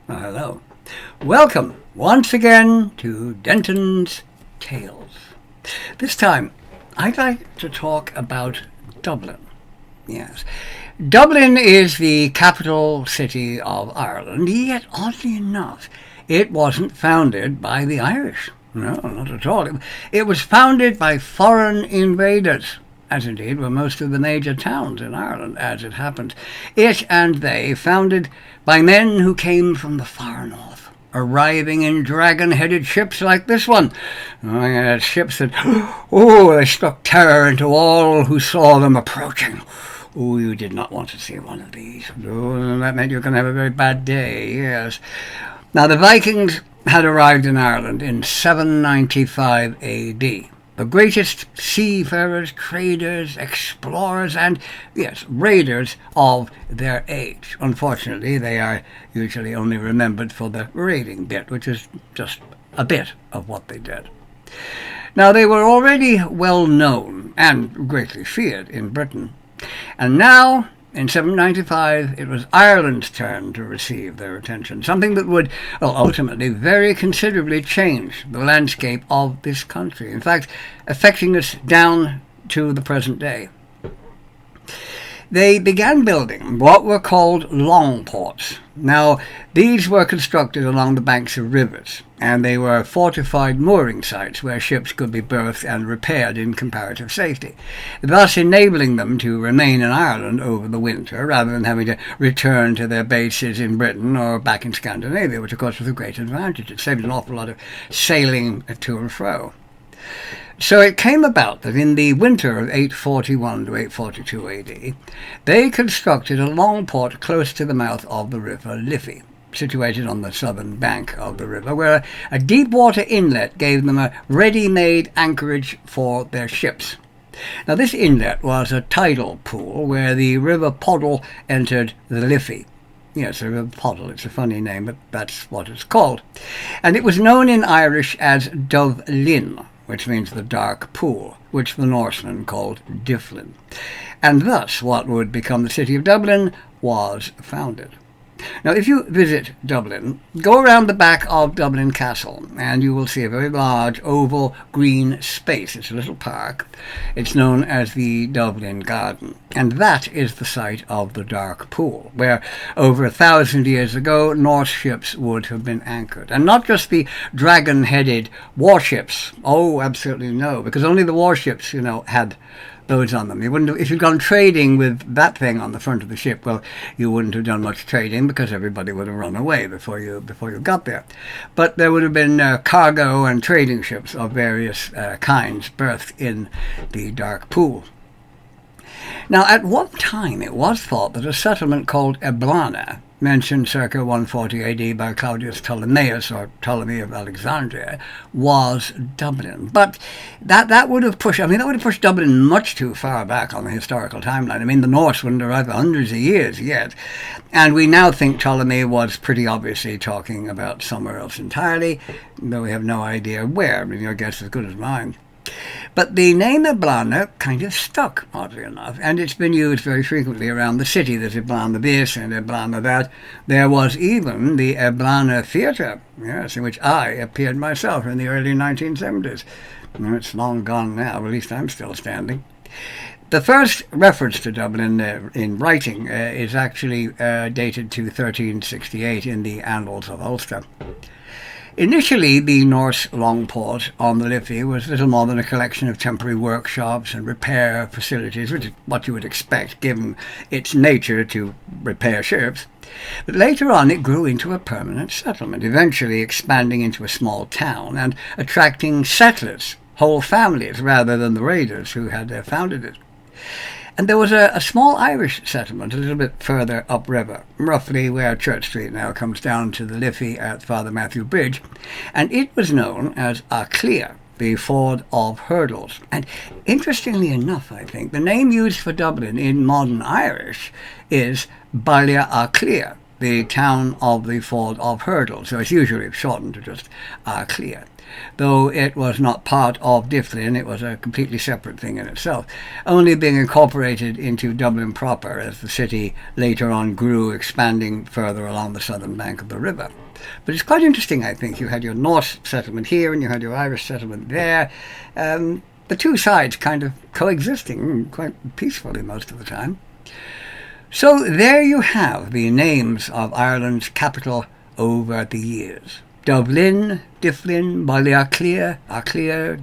Hello. Welcome once again to Denton's Tales. This time, I'd like to talk about Dublin. Yes. Dublin is the capital city of Ireland, yet oddly enough, it wasn't founded by the Irish. No, not at all. It was founded by foreign invaders, as indeed were most of the major towns in Ireland, as it happened. It and they founded by men who came from the far north, arriving in dragon-headed ships like this one. Oh, yeah, ships that, they struck terror into all who saw them approaching. Oh, you did not want to see one of these. Oh, that meant you were going to have a very bad day, yes. Now, the Vikings had arrived in Ireland in 795 A.D., the greatest seafarers, traders, explorers, and, yes, raiders of their age. Unfortunately, they are usually only remembered for the raiding bit, which is just a bit of what they did. Now, they were already well known and greatly feared in Britain. And now, in 795, it was Ireland's turn to receive their attention, something that would, ultimately very considerably change the landscape of this country, in fact, affecting us down to the present day. They began building what were called longports. Now, these were constructed along the banks of rivers, and they were fortified mooring sites where ships could be berthed and repaired in comparative safety, thus enabling them to remain in Ireland over the winter rather than having to return to their bases in Britain or back in Scandinavia, which of course was a great advantage. It saved an awful lot of sailing to and fro. So it came about that in the winter of 841 to 842 AD, they constructed a longport close to the mouth of the river Liffey, situated on the southern bank of the river, where a deep water inlet gave them a ready-made anchorage for their ships. Now, this inlet was a tidal pool where the river Poddle entered the Liffey. Yes, the river Poddle. It's a funny name, but that's what it's called. And it was known in Irish as Dublin, which means the dark pool, which the Norsemen called Dublin. And thus what would become the city of Dublin was founded. Now, if you visit Dublin, go around the back of Dublin Castle, and you will see a very large oval green space. It's a little park. It's known as the Dublin Garden, and that is the site of the Dark Pool, where over 1,000 years ago Norse ships would have been anchored. And not just the dragon-headed warships. Oh, absolutely no, because only the warships, had those on them. You wouldn't have, if you'd gone trading with that thing on the front of the ship, well, you wouldn't have done much trading because everybody would have run away before you got there. But there would have been cargo and trading ships of various kinds berthed in the Dark Pool. Now, at one time it was thought that a settlement called Eblana, mentioned circa 140 AD by Claudius Ptolemaeus, or Ptolemy of Alexandria, was Dublin. But that would have pushed Dublin much too far back on the historical timeline. I mean, the Norse wouldn't arrive for hundreds of years yet. And we now think Ptolemy was pretty obviously talking about somewhere else entirely, though we have no idea where. I mean, your guess is as good as mine. But the name Eblana kind of stuck, oddly enough, and it's been used very frequently around the city. There's Eblana this and Eblana that. There was even the Eblana Theatre, yes, in which I appeared myself in the early 1970s. Well, it's long gone now, at least I'm still standing. The first reference to Dublin in writing is actually dated to 1368 in the Annals of Ulster. Initially, the Norse longport on the Liffey was little more than a collection of temporary workshops and repair facilities, which is what you would expect given its nature to repair ships. But later on it grew into a permanent settlement, eventually expanding into a small town and attracting settlers, whole families, rather than the raiders who had founded it. And there was a small Irish settlement a little bit further upriver, roughly where Church Street now comes down to the Liffey at Father Matthew Bridge, and it was known as Achlia, the Ford of Hurdles. And interestingly enough, I think, the name used for Dublin in modern Irish is Baile Achlia, the town of the Ford of Hurdle, so it's usually shortened to just Clear. Though it was not part of Dublin, it was a completely separate thing in itself, only being incorporated into Dublin proper as the city later on grew, expanding further along the southern bank of the river. But it's quite interesting, I think. You had your Norse settlement here and you had your Irish settlement there. The two sides kind of coexisting quite peacefully most of the time. So there you have the names of Ireland's capital over the years. Dublin, Difflin, Ballyaclere,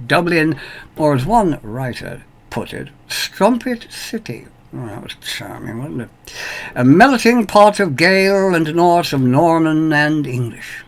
Dublin, or as one writer put it, Strumpet City. Oh, that was charming, wasn't it? A melting pot of Gael and Norse, of Norman and English.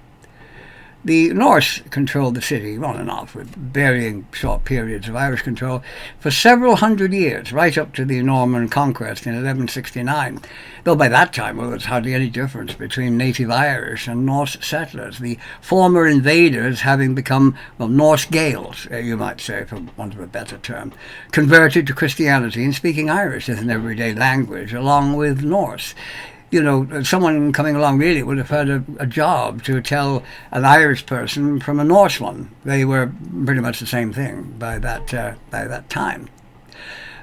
The Norse controlled the city on and off, with varying short periods of Irish control, for several hundred years, right up to the Norman conquest in 1169. Though by that time, there was hardly any difference between native Irish and Norse settlers, the former invaders having become, Norse Gaels, you might say, for want of a better term, converted to Christianity and speaking Irish as an everyday language, along with Norse. You know, someone coming along really would have had a job to tell an Irish person from a Norse one. They were pretty much the same thing by that time.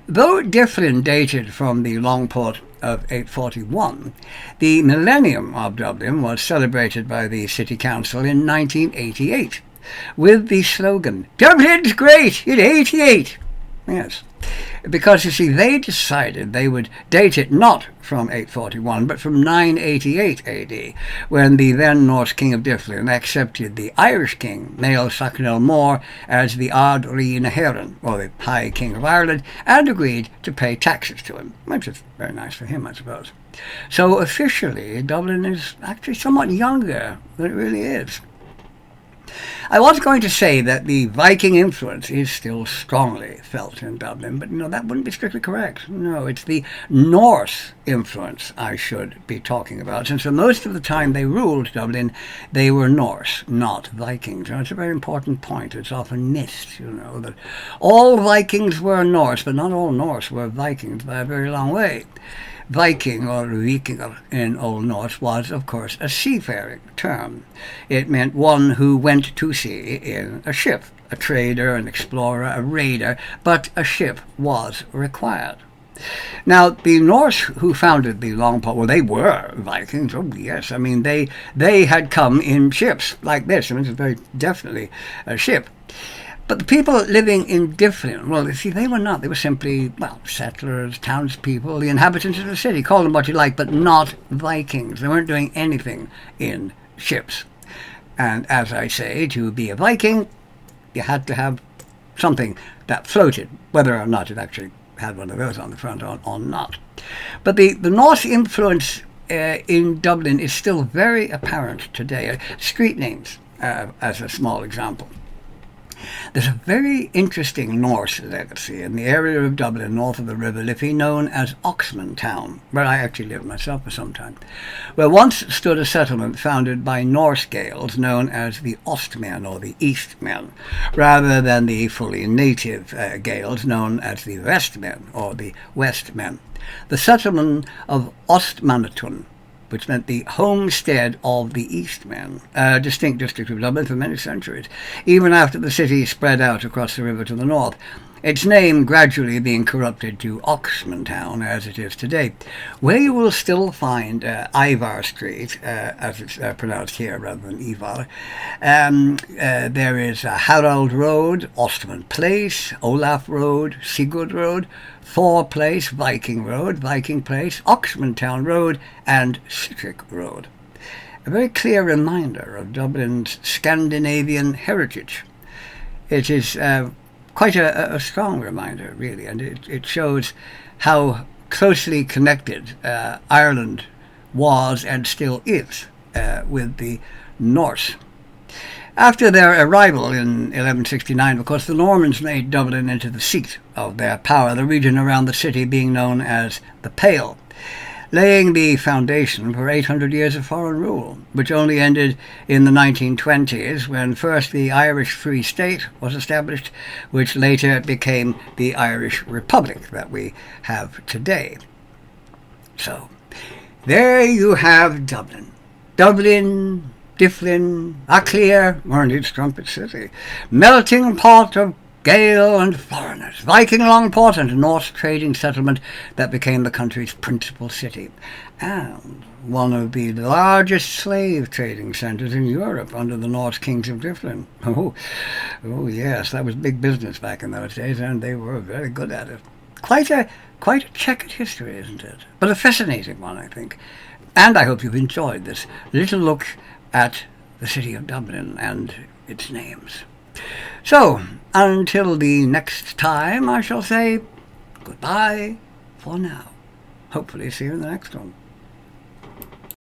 Though Difflin dated from the longport of 841, the millennium of Dublin was celebrated by the City Council in 1988 with the slogan, "Dublin's great in 88." Yes, because you see, they decided they would date it not from 841, but from 988 AD, when the then Norse king of Difflin accepted the Irish king, Niall Sachnell Mór, as the Ard Rí na hÉireann, or the High King of Ireland, and agreed to pay taxes to him, which is very nice for him, I suppose. So officially, Dublin is actually somewhat younger than it really is. I was going to say that the Viking influence is still strongly felt in Dublin, but that wouldn't be strictly correct. No, it's the Norse influence I should be talking about, since for most of the time they ruled Dublin, they were Norse, not Vikings. And it's a very important point. It's often missed, that all Vikings were Norse, but not all Norse were Vikings by a very long way. Viking, or Vikingur in Old Norse, was, of course, a seafaring term. It meant one who went to sea in a ship, a trader, an explorer, a raider, but a ship was required. Now, the Norse who founded the longport, they were Vikings, oh yes. I mean, they had come in ships like this. I mean, it's very definitely a ship. But the people living in Difflin, you see, they were not. They were simply, settlers, townspeople, the inhabitants of the city. Call them what you like, but not Vikings. They weren't doing anything in ships. And as I say, to be a Viking, you had to have something that floated, whether or not it actually had one of those on the front or not. But the Norse influence in Dublin is still very apparent today. Street names, as a small example. There's a very interesting Norse legacy in the area of Dublin north of the River Liffey known as Oxman Town, where I actually lived myself for some time, where once stood a settlement founded by Norse Gaels known as the Ostmen or the Eastmen, rather than the fully native Gaels known as the Westmen or the Westmen. The settlement of Ostmanatun, which meant the homestead of the Eastmen, a distinct district of Dublin for many centuries, even after the city spread out across the river to the north, its name gradually being corrupted to Oxman Town as it is today, where you will still find Ivar Street, as it's pronounced here rather than Ivar. There is Harald Road, Ostman Place, Olaf Road, Sigurd Road, Thor Place, Viking Road, Viking Place, Oxman Town Road, and Citric Road. A very clear reminder of Dublin's Scandinavian heritage. It is quite a strong reminder, really, and it shows how closely connected Ireland was and still is with the Norse. After their arrival in 1169, of course, the Normans made Dublin into the seat of their power, the region around the city being known as the Pale, laying the foundation for 800 years of foreign rule, which only ended in the 1920s when first the Irish Free State was established, which later became the Irish Republic that we have today. So, there you have Dublin. Dublin, Difflin, Achlir, weren't its trumpet city, melting pot of Gael and foreigners, Viking longport and Norse trading settlement that became the country's principal city, and one of the largest slave trading centres in Europe under the Norse kings of Difflin. Oh yes, that was big business back in those days, and they were very good at it. Quite a checkered history, isn't it? But a fascinating one, I think. And I hope you've enjoyed this little look at the city of Dublin and its names. So, until the next time, I shall say goodbye for now. Hopefully see you in the next one.